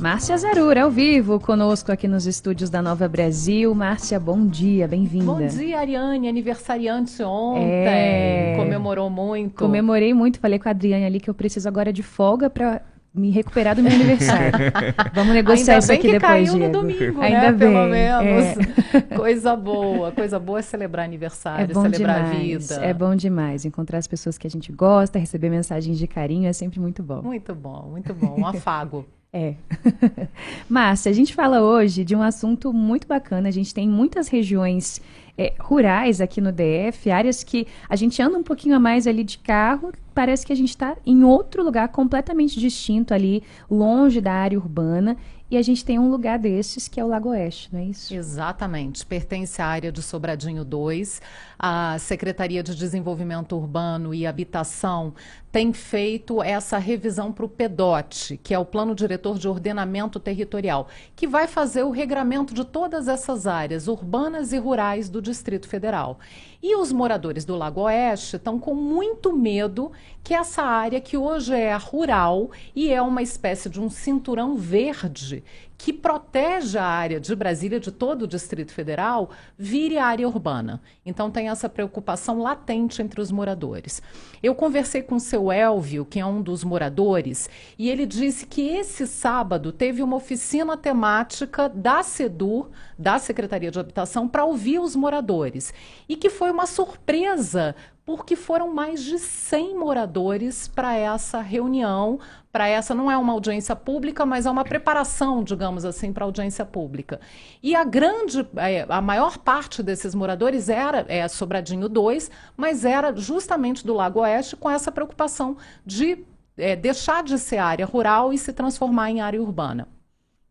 Márcia Zarur, ao vivo, conosco aqui nos estúdios da Nova Brasil. Márcia, bom dia, bem-vinda. Bom dia, Ariane, aniversariante ontem, comemorou muito. Comemorei muito, falei com a Adriane ali que eu preciso agora de folga para me recuperar do meu aniversário. Vamos negociar isso aqui depois, Diego. Ainda bem que caiu no domingo, Ainda né? bem, Pelo menos. Coisa boa é celebrar aniversário, celebrar demais, a vida. É bom demais, encontrar as pessoas que a gente gosta, receber mensagens de carinho é sempre muito bom. Muito bom, um afago. Márcia, a gente fala hoje de um assunto muito bacana. A gente tem muitas regiões rurais aqui no DF, áreas que a gente anda um pouquinho a mais ali de carro, parece que a gente está em outro lugar completamente distinto ali, longe da área urbana. E a gente tem um lugar desses que é o Lago Oeste, não é isso? Exatamente, pertence à área de Sobradinho 2. A Secretaria de Desenvolvimento Urbano e Habitação tem feito essa revisão para o PEDOT, que é o Plano Diretor de Ordenamento Territorial, que vai fazer o regramento de todas essas áreas urbanas e rurais do Distrito Federal. E os moradores do Lago Oeste estão com muito medo que essa área, que hoje é rural e é uma espécie de um cinturão verde que protege a área de Brasília, de todo o Distrito Federal, vire área urbana. Então tem essa preocupação latente entre os moradores. Eu conversei com o seu Elvio, que é um dos moradores, e ele disse que esse sábado teve uma oficina temática da SEDUR, da Secretaria de Habitação, para ouvir os moradores. E que foi uma surpresa, porque foram mais de 100 moradores para essa reunião, não é uma audiência pública, mas é uma preparação, digamos assim, para a audiência pública. E a maior parte desses moradores era Sobradinho 2, mas era justamente do Lago Oeste, com essa preocupação de deixar de ser área rural e se transformar em área urbana.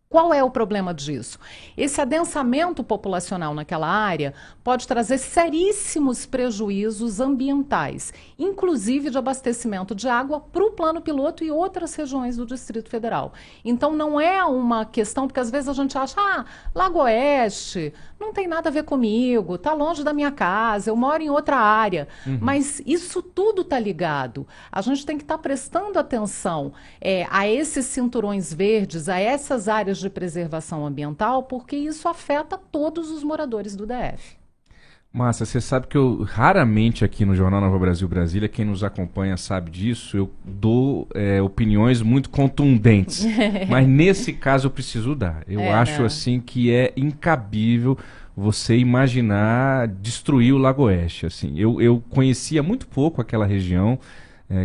Qual é o problema disso? Esse adensamento populacional naquela área pode trazer seríssimos prejuízos ambientais, inclusive de abastecimento de água para o Plano Piloto e outras regiões do Distrito Federal. Então não é uma questão, porque às vezes a gente acha, Lago Oeste não tem nada a ver comigo, está longe da minha casa, eu moro em outra área. Mas isso tudo está ligado. A gente tem que estar prestando atenção a esses cinturões verdes, a essas áreas de preservação ambiental, porque isso afeta todos os moradores do DF. Márcia, você sabe que eu raramente aqui no Jornal Nova Brasil Brasília, quem nos acompanha sabe disso, eu dou opiniões muito contundentes, mas nesse caso eu preciso dar. Eu acho assim que é incabível você imaginar destruir o Lago Oeste. Assim. Eu conhecia muito pouco aquela região,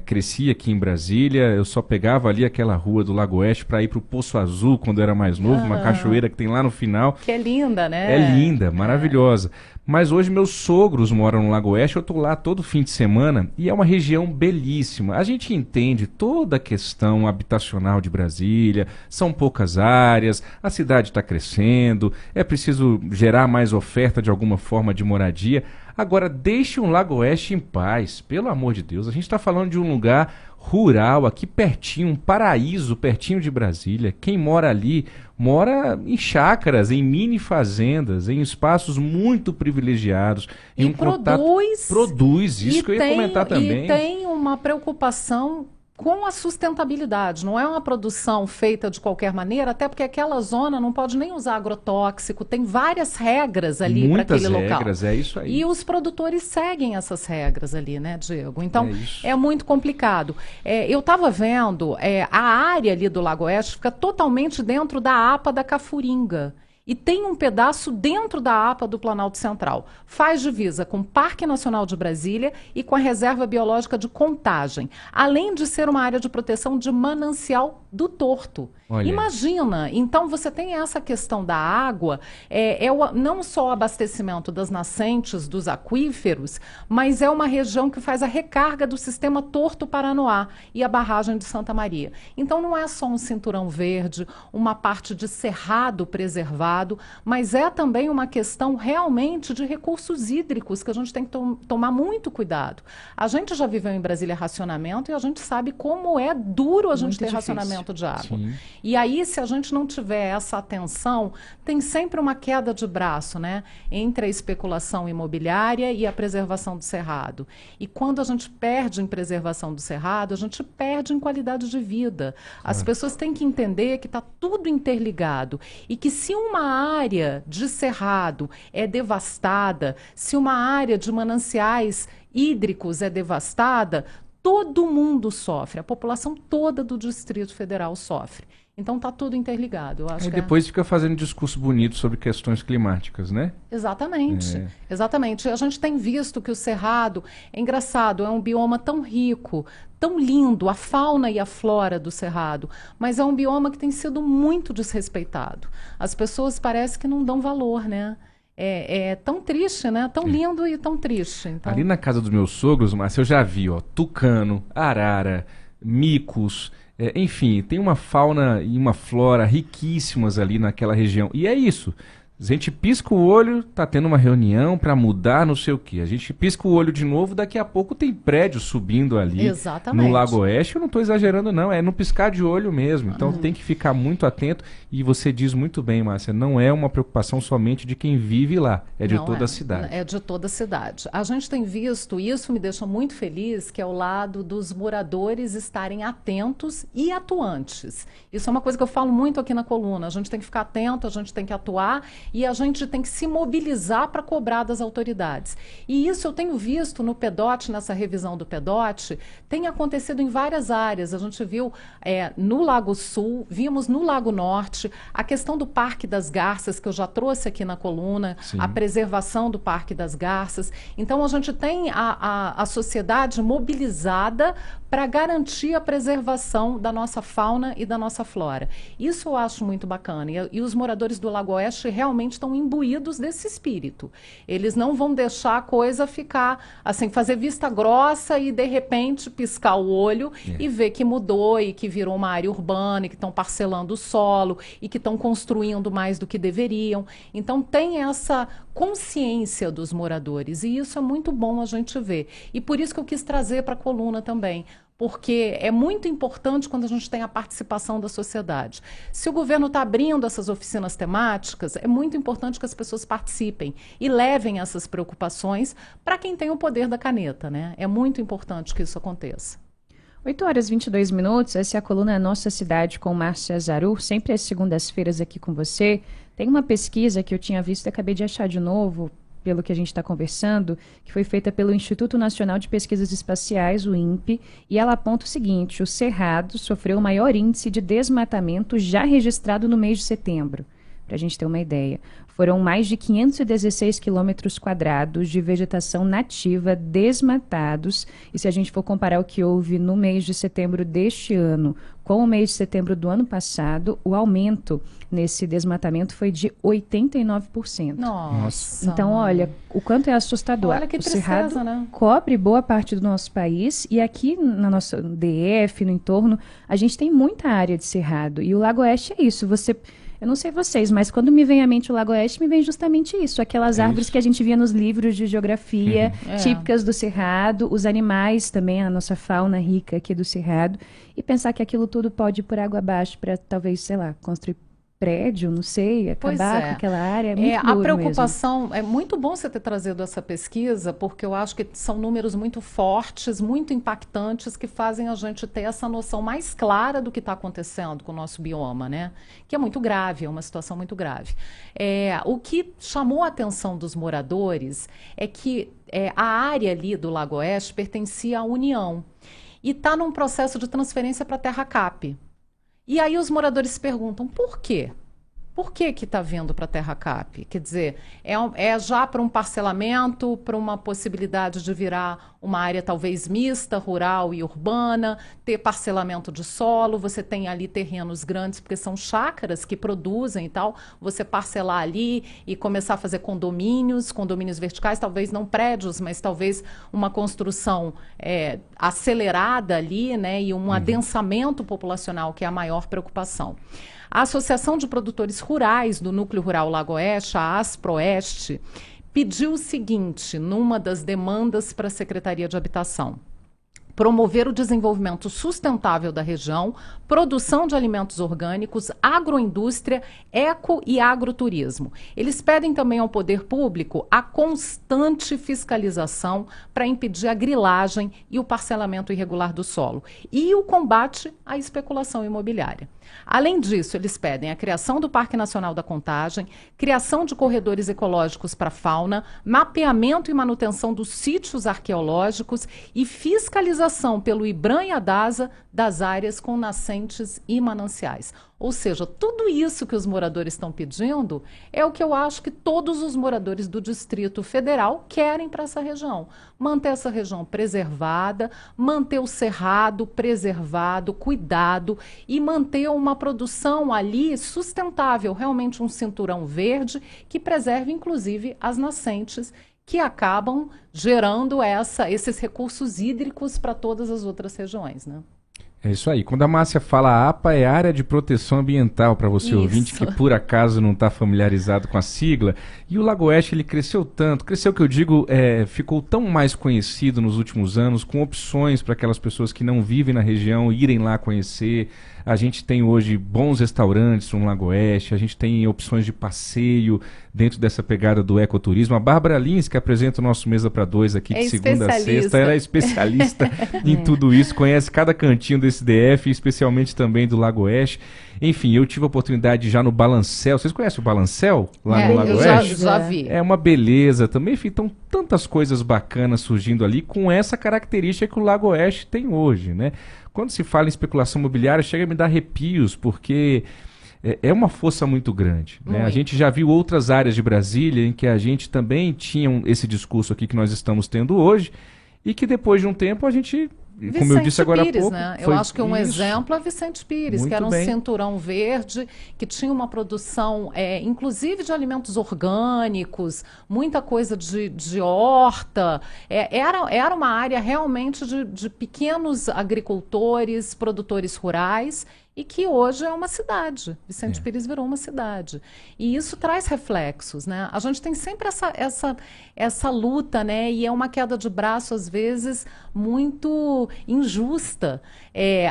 cresci aqui em Brasília, eu só pegava ali aquela rua do Lago Oeste para ir para o Poço Azul quando eu era mais novo, uma cachoeira que tem lá no final. Que é linda, né? É linda, maravilhosa. Mas hoje meus sogros moram no Lago Oeste, eu estou lá todo fim de semana e é uma região belíssima. A gente entende toda a questão habitacional de Brasília, são poucas áreas, a cidade está crescendo, é preciso gerar mais oferta de alguma forma de moradia. Agora, deixe o Lago Oeste em paz, pelo amor de Deus. A gente está falando de um lugar rural, aqui pertinho, um paraíso pertinho de Brasília. Quem mora ali mora em chácaras, em mini fazendas, em espaços muito privilegiados. E produz, isso que eu ia comentar também. E tem uma preocupação com a sustentabilidade, não é uma produção feita de qualquer maneira, até porque aquela zona não pode nem usar agrotóxico, tem várias regras ali para aquele local. Muitas regras, é isso aí. E os produtores seguem essas regras ali, né, Diego? Então, é muito complicado. Eu estava vendo, a área ali do Lago Oeste fica totalmente dentro da APA da Cafuringa. E tem um pedaço dentro da APA do Planalto Central. Faz divisa com o Parque Nacional de Brasília e com a Reserva Biológica de Contagem, além de ser uma área de proteção de manancial do Torto. Olha. Imagina, então você tem essa questão da água, não só o abastecimento das nascentes, dos aquíferos, mas é uma região que faz a recarga do sistema Torto-Paranoá e a barragem de Santa Maria. Então não é só um cinturão verde, uma parte de cerrado preservado, Cerrado, mas é também uma questão realmente de recursos hídricos que a gente tem que tomar muito cuidado. A gente já viveu em Brasília racionamento e a gente sabe como é duro a gente Muito ter difícil. racionamento de água. Sim. E aí, se a gente não tiver essa atenção, tem sempre uma queda de braço, né, entre a especulação imobiliária e a preservação do cerrado. E quando a gente perde em preservação do cerrado, a gente perde em qualidade de vida. As pessoas têm que entender que está tudo interligado e que se uma área de cerrado é devastada, se uma área de mananciais hídricos é devastada, todo mundo sofre, a população toda do Distrito Federal sofre. Então está tudo interligado. Eu acho Aí que depois fica fazendo discurso bonito sobre questões climáticas, né? Exatamente, exatamente. A gente tem visto que o Cerrado, é engraçado, é um bioma tão rico, tão lindo, a fauna e a flora do Cerrado, mas é um bioma que tem sido muito desrespeitado. As pessoas parece que não dão valor, né? É tão triste, né? Tão lindo e tão triste. Então... Ali na casa dos meus sogros, Márcia, eu já vi, ó, tucano, arara, micos, enfim, tem uma fauna e uma flora riquíssimas ali naquela região. E é isso. A gente pisca o olho, tá tendo uma reunião para mudar não sei o quê. A gente pisca o olho de novo, daqui a pouco tem prédio subindo ali. Exatamente. No Lago Oeste. Eu não estou exagerando, não. É no piscar de olho mesmo. Então tem que ficar muito atento. E você diz muito bem, Márcia, não é uma preocupação somente de quem vive lá. É de Não toda a cidade. É de toda a cidade. A gente tem visto, e isso me deixa muito feliz, que é o lado dos moradores estarem atentos e atuantes. Isso é uma coisa que eu falo muito aqui na coluna. A gente tem que ficar atento, a gente tem que atuar e a gente tem que se mobilizar para cobrar das autoridades. E isso eu tenho visto no PEDOT, nessa revisão do PEDOT, tem acontecido em várias áreas. A gente viu no Lago Sul, vimos no Lago Norte, a questão do Parque das Garças, que eu já trouxe aqui na coluna, Sim. a preservação do Parque das Garças. Então, a gente tem a sociedade mobilizada para garantir a preservação da nossa fauna e da nossa flora. Isso eu acho muito bacana. E os moradores do Lago Oeste realmente estão imbuídos desse espírito. Eles não vão deixar a coisa ficar, assim, fazer vista grossa e, de repente, piscar o olho e ver que mudou e que virou uma área urbana e que estão parcelando o solo e que estão construindo mais do que deveriam. Então, tem essa consciência dos moradores e isso é muito bom a gente ver. E por isso que eu quis trazer para a coluna também, porque é muito importante quando a gente tem a participação da sociedade. Se o governo está abrindo essas oficinas temáticas, é muito importante que as pessoas participem e levem essas preocupações para quem tem o poder da caneta, né? É muito importante que isso aconteça. 8h22, essa é a coluna Nossa Cidade com Márcia Zaru, sempre às segundas-feiras aqui com você. Tem uma pesquisa que eu tinha visto e acabei de achar de novo, pelo que a gente está conversando, que foi feita pelo Instituto Nacional de Pesquisas Espaciais, o INPE, e ela aponta o seguinte: o Cerrado sofreu o maior índice de desmatamento já registrado no mês de setembro. Para a gente ter uma ideia. Foram mais de 516 quilômetros quadrados de vegetação nativa desmatados. E se a gente for comparar o que houve no mês de setembro deste ano com o mês de setembro do ano passado, o aumento nesse desmatamento foi de 89%. Nossa! Então, olha, o quanto é assustador. Olha que tristeza, o Cerrado, né? cobre boa parte do nosso país e aqui na nossa DF, no entorno, a gente tem muita área de cerrado. E o Lago Oeste é isso. Eu não sei vocês, mas quando me vem à mente o Lago Oeste, me vem justamente isso. Aquelas árvores que a gente via nos livros de geografia, típicas do Cerrado, os animais também, a nossa fauna rica aqui do Cerrado. E pensar que aquilo tudo pode ir por água abaixo para talvez, sei lá, construir prédio, não sei, acabar com aquela área. É muito a duro preocupação, mesmo. é muito bom você ter trazido essa pesquisa, porque eu acho que são números muito fortes, muito impactantes, que fazem a gente ter essa noção mais clara do que está acontecendo com o nosso bioma, né? Que é muito grave, é uma situação muito grave. O que chamou a atenção dos moradores é que a área ali do Lago Oeste pertencia à União e está num processo de transferência para a Terra Cap. E aí os moradores se perguntam, por quê? Por que está vindo para a Terra Cap? Quer dizer, é já para um parcelamento, para uma possibilidade de virar uma área talvez mista, rural e urbana, ter parcelamento de solo, você tem ali terrenos grandes, porque são chácaras que produzem e tal, você parcelar ali e começar a fazer condomínios verticais, talvez não prédios, mas talvez uma construção acelerada ali, né, e um adensamento populacional, que é a maior preocupação. A Associação de Produtores rurais do Núcleo Rural Lago Oeste, a Asproeste, pediu o seguinte, numa das demandas para a Secretaria de Habitação: promover o desenvolvimento sustentável da região, produção de alimentos orgânicos, agroindústria, eco e agroturismo. Eles pedem também ao poder público a constante fiscalização para impedir a grilagem e o parcelamento irregular do solo e o combate à especulação imobiliária. Além disso, eles pedem a criação do Parque Nacional da Contagem, criação de corredores ecológicos para a fauna, mapeamento e manutenção dos sítios arqueológicos e fiscalização pelo IBRAM e a DASA das áreas com nascentes e mananciais. Ou seja, tudo isso que os moradores estão pedindo é o que eu acho que todos os moradores do Distrito Federal querem para essa região. Manter essa região preservada, manter o cerrado preservado, cuidado e manter uma produção ali sustentável, realmente um cinturão verde que preserve inclusive as nascentes que acabam gerando esses recursos hídricos para todas as outras regiões, né? É isso aí. Quando a Márcia fala APA, é Área de Proteção Ambiental, para você ouvinte que por acaso não está familiarizado com a sigla. E o Lago Oeste, ele cresceu tanto, cresceu que eu digo, ficou tão mais conhecido nos últimos anos, com opções para aquelas pessoas que não vivem na região irem lá conhecer. A gente tem hoje bons restaurantes no Lago Oeste, a gente tem opções de passeio dentro dessa pegada do ecoturismo. A Bárbara Lins, que apresenta o nosso Mesa para Dois aqui de segunda a sexta, ela é especialista em tudo isso, conhece cada cantinho desse DF, especialmente também do Lago Oeste. Enfim, eu tive a oportunidade já no Balancel. Vocês conhecem o Balancel lá no Lago Oeste? Já vi. É uma beleza também. Enfim, então tantas coisas bacanas surgindo ali com essa característica que o Lago Oeste tem hoje, né? Quando se fala em especulação imobiliária, chega a me dar arrepios, porque é uma força muito grande, né? A gente já viu outras áreas de Brasília em que a gente também tinha esse discurso aqui que nós estamos tendo hoje e que depois de um tempo a gente... Como eu disse agora há pouco, né? Eu acho que um exemplo é Vicente Pires, que era um cinturão verde, que tinha uma produção, inclusive de alimentos orgânicos, muita coisa de horta. Era uma área realmente de pequenos agricultores, produtores rurais, e que hoje é uma cidade. Vicente Pires virou uma cidade. E isso traz reflexos, né? A gente tem sempre essa luta, né? E é uma queda de braço, às vezes, muito injusta.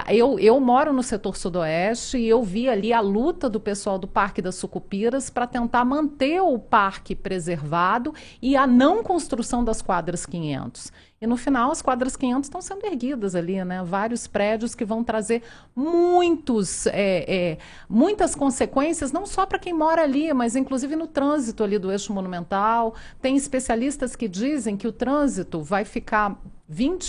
Eu moro no setor sudoeste e eu vi ali a luta do pessoal do Parque das Sucupiras para tentar manter o parque preservado e a não construção das quadras 500. E no final as quadras 500 estão sendo erguidas ali, né? Vários prédios que vão trazer muitas consequências, não só para quem mora ali, mas inclusive no trânsito ali do eixo monumental. Tem especialistas que dizem que o trânsito vai ficar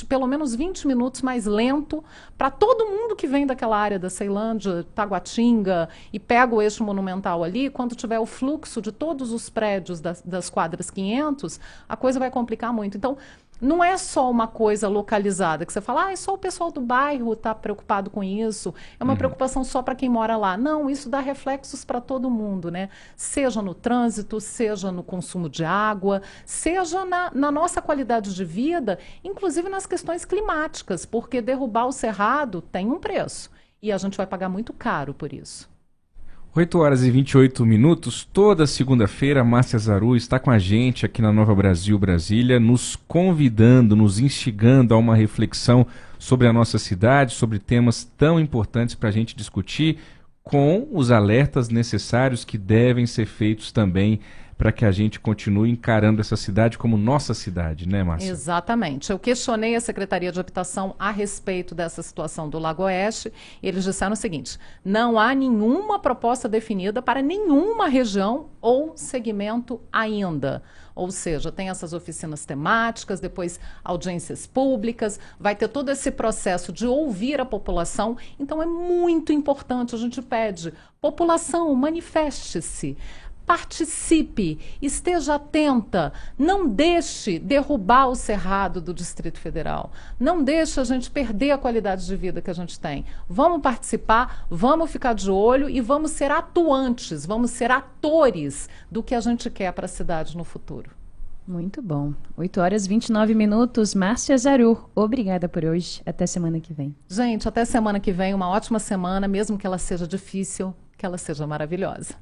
pelo menos 20 minutos mais lento para todo mundo que vem daquela área da Ceilândia, Taguatinga e pega o eixo monumental ali. Quando tiver o fluxo de todos os prédios das quadras 500, a coisa vai complicar muito. Então, não é só uma coisa localizada, que você fala, é só o pessoal do bairro está preocupado com isso, é uma preocupação só para quem mora lá. Não, isso dá reflexos para todo mundo, né? Seja no trânsito, seja no consumo de água, seja na nossa qualidade de vida, inclusive nas questões climáticas, porque derrubar o cerrado tem um preço e a gente vai pagar muito caro por isso. 8h28, toda segunda-feira, a Márcia Zaru está com a gente aqui na Nova Brasil Brasília, nos convidando, nos instigando a uma reflexão sobre a nossa cidade, sobre temas tão importantes para a gente discutir, com os alertas necessários que devem ser feitos também para que a gente continue encarando essa cidade como nossa cidade, né, Márcia? Exatamente. Eu questionei a Secretaria de Habitação a respeito dessa situação do Lago Oeste e eles disseram o seguinte: não há nenhuma proposta definida para nenhuma região ou segmento ainda. Ou seja, tem essas oficinas temáticas, depois audiências públicas, vai ter todo esse processo de ouvir a população. Então é muito importante, a gente pede, população, manifeste-se. Participe, esteja atenta, não deixe derrubar o cerrado do Distrito Federal, não deixe a gente perder a qualidade de vida que a gente tem. Vamos participar, vamos ficar de olho e vamos ser atuantes, vamos ser atores do que a gente quer para a cidade no futuro. Muito bom. 8h29, Márcia Zaru, obrigada por hoje. Até semana que vem. Gente, até semana que vem, uma ótima semana, mesmo que ela seja difícil, que ela seja maravilhosa.